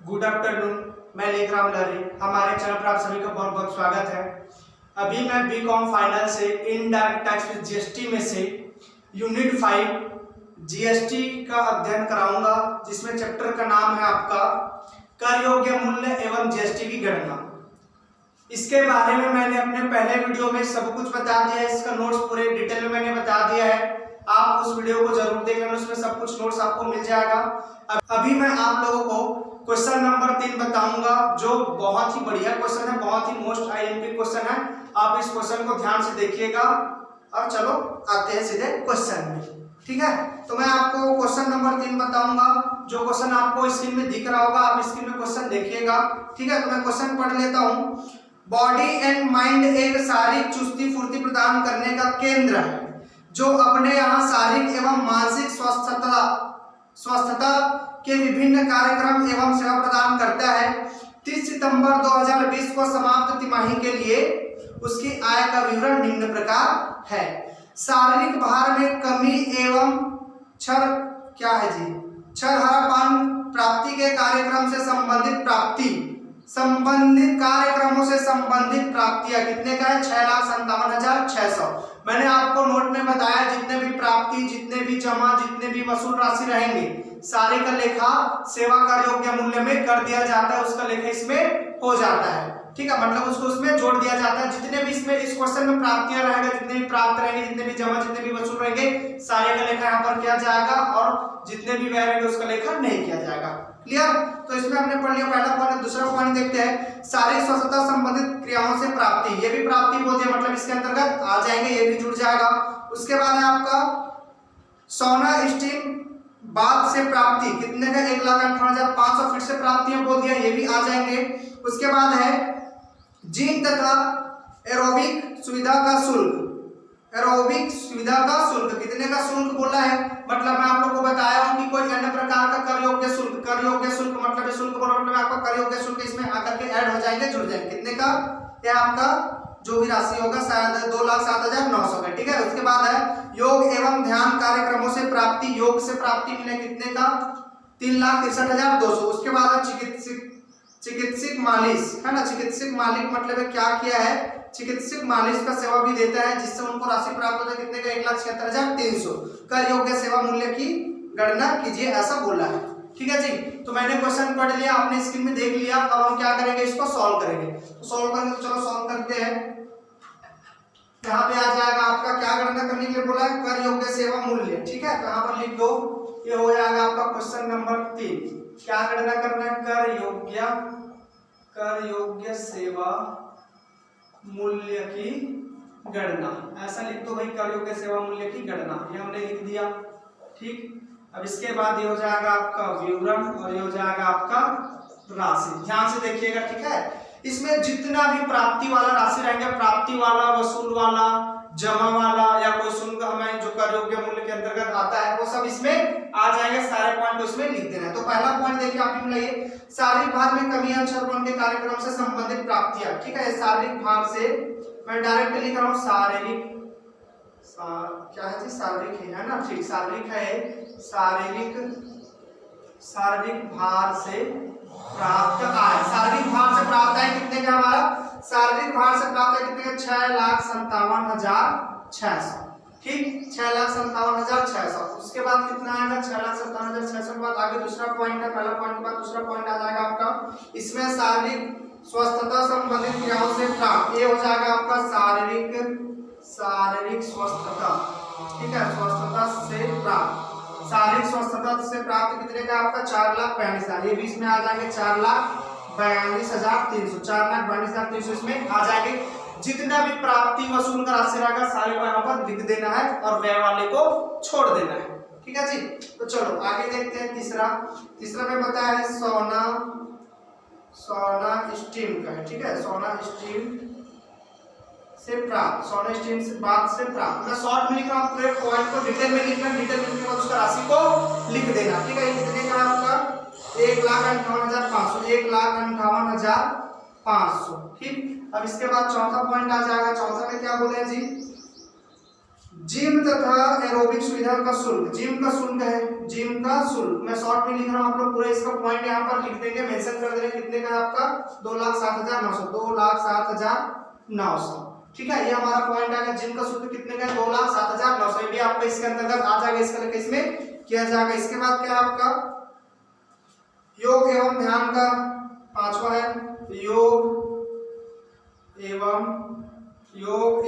Good afternoon. मैं लेखराम लहरी, हमारे channel पर आप सभी का बहुत बहुत स्वागत है। अभी मैं बीकॉम फाइनल से इनडायरेक्ट टैक्स विद जीएसटी में से यूनिट 5 जीएसटी का अध्ययन कराऊंगा, जिसमें चैप्टर का नाम है आपका कर योग्य मूल्य एवं जीएसटी की गणना। इसके बारे में मैंने अपने पहले वीडियो में सब कुछ बता दिया है, इसका नोट्स पूरे डिटेल में मैंने बता दिया है। आप उस वीडियो को जरूर देख लेना, उसमें सब कुछ नोट्स आपको मिल जाएगा। अभी मैं आप लोगों को क्वेश्चन नंबर 3 बताऊंगा, जो बहुत ही बढ़िया क्वेश्चन है, बहुत ही मोस्ट आईएमपी क्वेश्चन है। आप इस क्वेश्चन को ध्यान से देखिएगा और चलो आते हैं सीधे क्वेश्चन में। ठीक है, तो मैं आपको क्वेश्चन नंबर 3 बताऊंगा, जो क्वेश्चन आपको स्क्रीन में दिख रहा होगा, आप स्क्रीन में क्वेश्चन देखिएगा। ठीक है, तो मैं क्वेश्चन पढ़ लेता हूँ। बॉडी एंड माइंड एक शारीरिक चुस्ती फुर्ती प्रदान करने का केंद्र है, जो अपने यहाँ शारीरिक एवं मानसिक स्वस्थता के विभिन्न कार्यक्रम एवं सेवा प्रदान करता है। 30 सितंबर 2020 को समाप्त तिमाही के लिए उसकी आय का विवरण निम्न प्रकार है। शारीरिक भार में कमी एवं क्षरहरापन प्राप्ति के कार्यक्रम से संबंधित कार्यक्रमों से संबंधित प्राप्तियां कितने का है? 6,57,600। मैंने आपको नोट में बताया, जितने भी प्राप्ति, जितने भी जमा, जितने भी वसूल राशि रहेंगे, सारे का लेखा सेवा कर योग्य मूल्य में कर दिया जाता है, उसका लेखा इसमें हो जाता है। ठीक है, मतलब उसको उसमें जोड़ दिया जाता है। जितने भी इसमें इस क्वेश्चन में प्राप्तियां रहेंगे, जितने भी प्राप्त रहेंगे, जितने भी जमा, जितने भी वसूल रहेंगे, सारे का लेखा यहाँ पर किया जाएगा, और जितने भी व्यय रहेंगे उसका लेखा नहीं किया जाएगा। क्लियर? तो इसमें हमने पढ़ लिया पहला पॉइंट। दूसरा पॉइंट देखते हैं, शारीरिक स्वस्थता संबंधित क्रियाओं से प्राप्ति। ये भी प्राप्ति बोलते हैं, मतलब इसके अंतर्गत आ जाएंगे, ये भी जुड़ जाएगा। उसके बाद है आपका सोना स्टीम बात से प्राप्ति कितने का? 1,58,500 फिट से प्राप्तियां बोल दिया, ये भी आ जाएंगे। उसके बाद है जिम तथा एरोबिक सुविधा का शुल्क। एरोबिक सुविधा का शुल्क कितने का शुल्क बोला है? मतलब मैं आप लोगों को बताया हूं कि कोई अन्य प्रकार का कर योग्य शुल्क मतलब शुल्क बोला, मतलब आपका कर योग्य शुल्क इसमें आकर के ऐड हो जाएंगे, जुड़ जाएंगे। कितने का? यह आपका जो भी राशि होगा शायद 2,07,900 का। ठीक है, उसके बाद है योग एवं ध्यान कार्यक्रमों से प्राप्ति। योग से प्राप्ति मिले कितने का? 3,63,200। उसके बाद है चिकित्सक मालिश, है ना। चिकित्सक मालिक मतलब है क्या किया है? चिकित्सक मालिश का सेवा भी देता है, जिससे उनको राशि प्राप्त होता है कितने का? 1,76,300। कर योग्य सेवा मूल्य की गणना कीजिए, ऐसा बोला है। ठीक है जी, तो मैंने क्वेश्चन पढ़ लिया, आपने स्क्रीन में देख लिया। अब हम क्या करेंगे? इसको सॉल्व करेंगे। तो सॉल्व करेंगे, तो चलो सॉल्व करते हैं। यहाँ पे आ जाएगा आपका क्या गणना करने के लिए बोला है? कर योग्य सेवा मूल्य। ठीक है, तो यहाँ पर लिख दो, ये हो जाएगा आपका क्वेश्चन नंबर 3। क्या गणना करना है? कर योग्य सेवा मूल्य की गणना, ऐसा लिख दो भाई, कर योग्य सेवा मूल्य की गणना, ये हमने लिख दिया। ठीक, अब इसके बाद ये हो जाएगा आपका विवरण, और ये हो जाएगा आपका राशि। ध्यान से देखिएगा, ठीक है। इसमें जितना भी प्राप्ति वाला राशि रहेंगे, प्राप्ति वाला, वसूल वाला, जमा वाला, या कोई शुल्क हमें जो कर योग्य मूल्य के अंतर्गत आता है, वो सब इसमें आ जाएंगे। सारे पॉइंट उसमें लिख देना है। तो पहला पॉइंट देखिए, आप लिखिए शारीरिक भार में कमी क्षरहरापन के कार्यक्रम से संबंधित प्राप्तियां। ठीक है, शारीरिक भार से मैं डायरेक्ट लिख रहा हूँ शारीरिक, क्या है जी? शारीरिक है ना। ठीक, शारीरिक है, शारीरिक भार से प्राप्त आय। शारीरिक भार से प्राप्त आय कितने का? हमारा शारीरिक भार से प्राप्त आय कितने का? 6,57,600। ठीक, 6,57,600। उसके बाद कितना आएगा? 6,57,600 के बाद आगे दूसरा पॉइंट है। पहला पॉइंट के बाद दूसरा पॉइंट आ जाएगा आपका, इसमें शारीरिक स्वस्थता संबंधित क्रियाओं से प्राप्त। ये हो जाएगा आपका शारीरिक स्वस्थता। ठीक है, स्वस्थता से प्राप्त, शारीरिक स्वस्थता से प्राप्त कितने का? आपका 4,42,000। ये भी इसमें आ जाएंगे 4,42,300। 4,42,300 इसमें आ जाएंगे। जितना भी प्राप्ति वसूल का राशि रहेगा, सारे को यहाँ पर लिख देना है, और व्यय वाले को छोड़ देना है। ठीक है जी, तो चलो आगे देखते हैं। तीसरा में बताया है सोना स्टीम का है। ठीक है, सोना स्टीम से प्राप्त, सोना स्टीम से बात से प्राप्त। मैं शॉर्ट में लिख रहा हूँ, पूरे पॉइंट को डिटेल में लिखना, डिटेल में लिखने के बाद उसका राशि को लिख देना। ठीक है, कितने का आपका? 1,58,500। 1,58,500। ठीक, अब इसके बाद चौथा पॉइंट आ जाएगा। चौथा में क्या बोले जी? जिम तथा एरोबिक सुविधा का शुल्क, जिम का शुल्क है, जिम का शुल्क मैं शॉर्ट में लिख रहा हूँ, आप लोग पूरा इसका पॉइंट यहाँ पर लिख देंगे, मेंशन कर देंगे कितने का है आपका 2,07,900, 2,07,900। ठीक है, ये हमारा पॉइंट आएगा। जिम का शुल्क कितने का है 2,07,900, ये भी आपका इसके अंतर्गत आ जाएगा, इसका लेके इसमें किया जाएगा। इसके बाद क्या है आपका योग एवं ध्यान का 5वां है, योग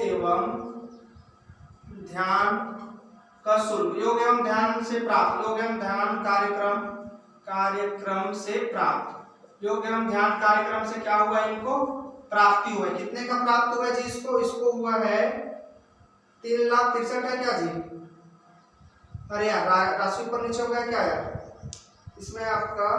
एवं ध्यान का शुल्क, योग एवं ध्यान से प्राप्त, योग एवं ध्यान कार्यक्रम से प्राप्त, योग एवं ध्यान कार्यक्रम से क्या हुआ, इनको प्राप्ति हुआ है। कितने का प्राप्त हुआ जी इसको हुआ है 3,63,000 है क्या जी? अरे यार राशि ऊपर नीचे हो गया क्या यार, इसमें आपका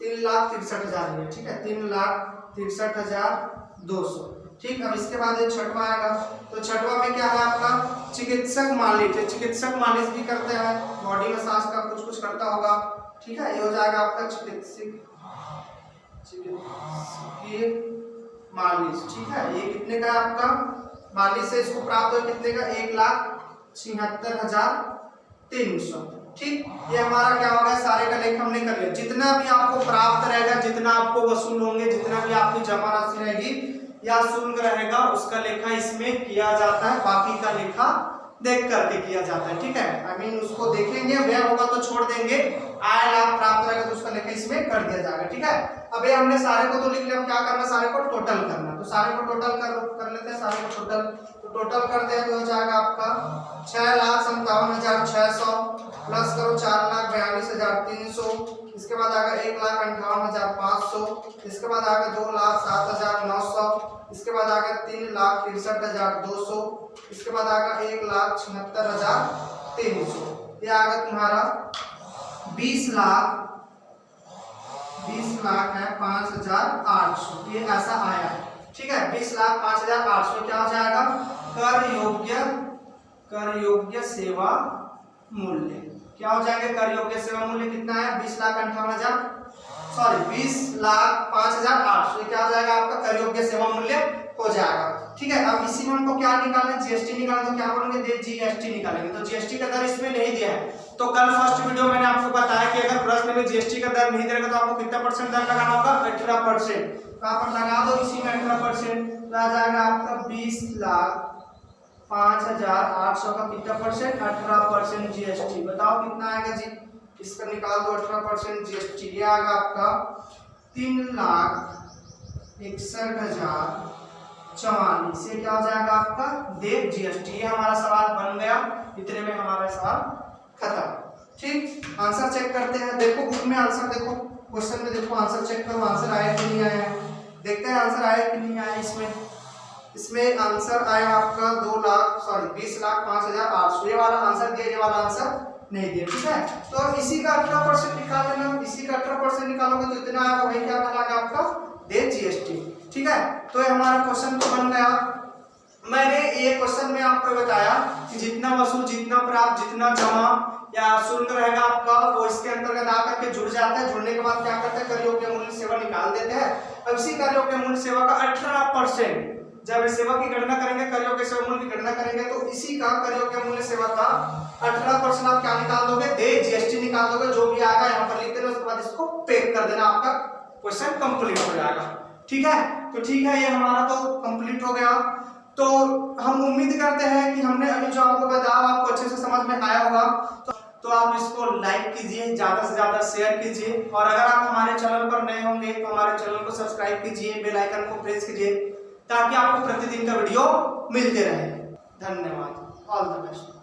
3,63,000 है। ठीक है, 3,63,200। ठीक, अब इसके बाद ये छठवां आएगा, तो छठवां में क्या है आपका चिकित्सक मालिश, चिकित्सक मालिश भी करते हैं, बॉडी मसाज का कुछ करता होगा। ठीक है, ये हो जाएगा आपका चिकित्सकीय मालिश। ठीक है, ये कितने का है आपका मालिश से इसको प्राप्त हो कितने का 1,76,300। ठीक, ये हमारा क्या होगा सारे का लेखा हमने कर लिया। जितना भी आपको प्राप्त रहेगा, जितना आपको वसूल होंगे, जितना भी आपकी जमा राशि रहेगी या शुल्क रहेगा, उसका लेखा इसमें किया जाता है, बाकी का लेखा देख करके किया जाता है। ठीक है, आई मीन उसको देखेंगे, व्यय होगा तो छोड़ देंगे, आय लाभ प्राप्त रहेगा तो उसका लेखा इसमें कर दिया जाएगा। ठीक है, अब ये हमने सारे को तो लिख लिया, क्या करना सारे को टोटल करना, तो सारे को टोटल कर लेते हैं, सारे को टोटल करते हैं तो हो जाएगा आपका 6,57,600 प्लस करो 4,42,300, इसके बाद आएगा 1,58,500, इसके बाद आएगा 2,07,900, इसके बाद आएगा 3,63,200, इसके बाद आएगा 1,76,300, ये आएगा तुम्हारा 20 लाख है 5,800, ये ऐसा आया है। ठीक है, 20,05,800 क्या हो जाएगा कर योग्य सेवा मूल्य, क्या हो जाएगा कर योग्य सेवा मूल्य कितना है 20,05,800, क्या हो जाएगा आपका कर योग्य सेवा मूल्य हो जाएगा। ठीक है, अब इसी में हमको क्या निकालना है जीएसटी निकालना, तो क्या करेंगे जीएसटी निकालेंगे, तो जीएसटी का दर इसमें नहीं दिया है। तो कल फर्स्ट वीडियो मैंने आपको बताया कि अगर प्रश्न में जीएसटी का दर नहीं देगा तो आपको कितना परसेंट दर लगाना होगा 18%, तो आप लगा दो इसी में 18%, तो आ जाएगा आपका 20,05,800 का कितना परसेंट 18% जीएसटी, बताओ कितना आएगा जी, इसका निकाल दो 18% जीएसटी, ये आएगा आपका 3,61,044, से क्या हो जाएगा आपका देव जीएसटी। ये हमारा सवाल बन गया, इतने में हमारा सवाल खत्म। ठीक, आंसर चेक करते हैं, देखो बुक में आंसर देखो, क्वेश्चन में देखो आंसर चेक करो, आंसर आया कि नहीं आया, देखते हैं आंसर आया कि नहीं आया। इसमें आंसर आया आपका 20,05,800, ये वाला आंसर दिया, ये वाला आंसर नहीं दिया। ठीक है, तो इसी का 18% निकाल लेना, इसी का 18% निकालोगे तो इतना आएगा, वही क्या कहलाएगा आपका देव जीएसटी। ठीक है, तो ये हमारा क्वेश्चन तो बन गया। मैंने ये क्वेश्चन में आपको बताया कि जितना वसूल, जितना प्राप्त, जितना जमा या शुल्क रहेगा आपका वो इसके अंतर्गत आकर के जुड़ जाता है। जुड़ने के बाद क्या करते हैं कर योग्य मूल्य सेवा निकाल देते हैं। अब इसी कर योग्य मूल्य सेवा का 18% जब सेवा की गणना करेंगे, कर योग्य सेवा मूल्य की गणना करेंगे, तो इसी का कर योग्य मूल्य सेवा का 18% आप क्या निकाल दोगे दे जीएसटी निकाल दोगे, जो भी आएगा यहाँ पर लिख देना, उसके बाद इसको पेक कर देना, आपका क्वेश्चन कंप्लीट हो जाएगा। ठीक है, तो ठीक है, ये हमारा तो कंप्लीट हो गया। तो हम उम्मीद करते हैं कि हमने अभी जो आपको बताया आपको अच्छे से समझ में आया होगा। तो आप इसको लाइक कीजिए, ज़्यादा से ज़्यादा शेयर कीजिए, और अगर आप हमारे चैनल पर नए होंगे तो हमारे चैनल को सब्सक्राइब कीजिए, बेल आइकन को प्रेस कीजिए, ताकि आपको प्रतिदिन का वीडियो मिलते रहे। धन्यवाद, ऑल द बेस्ट।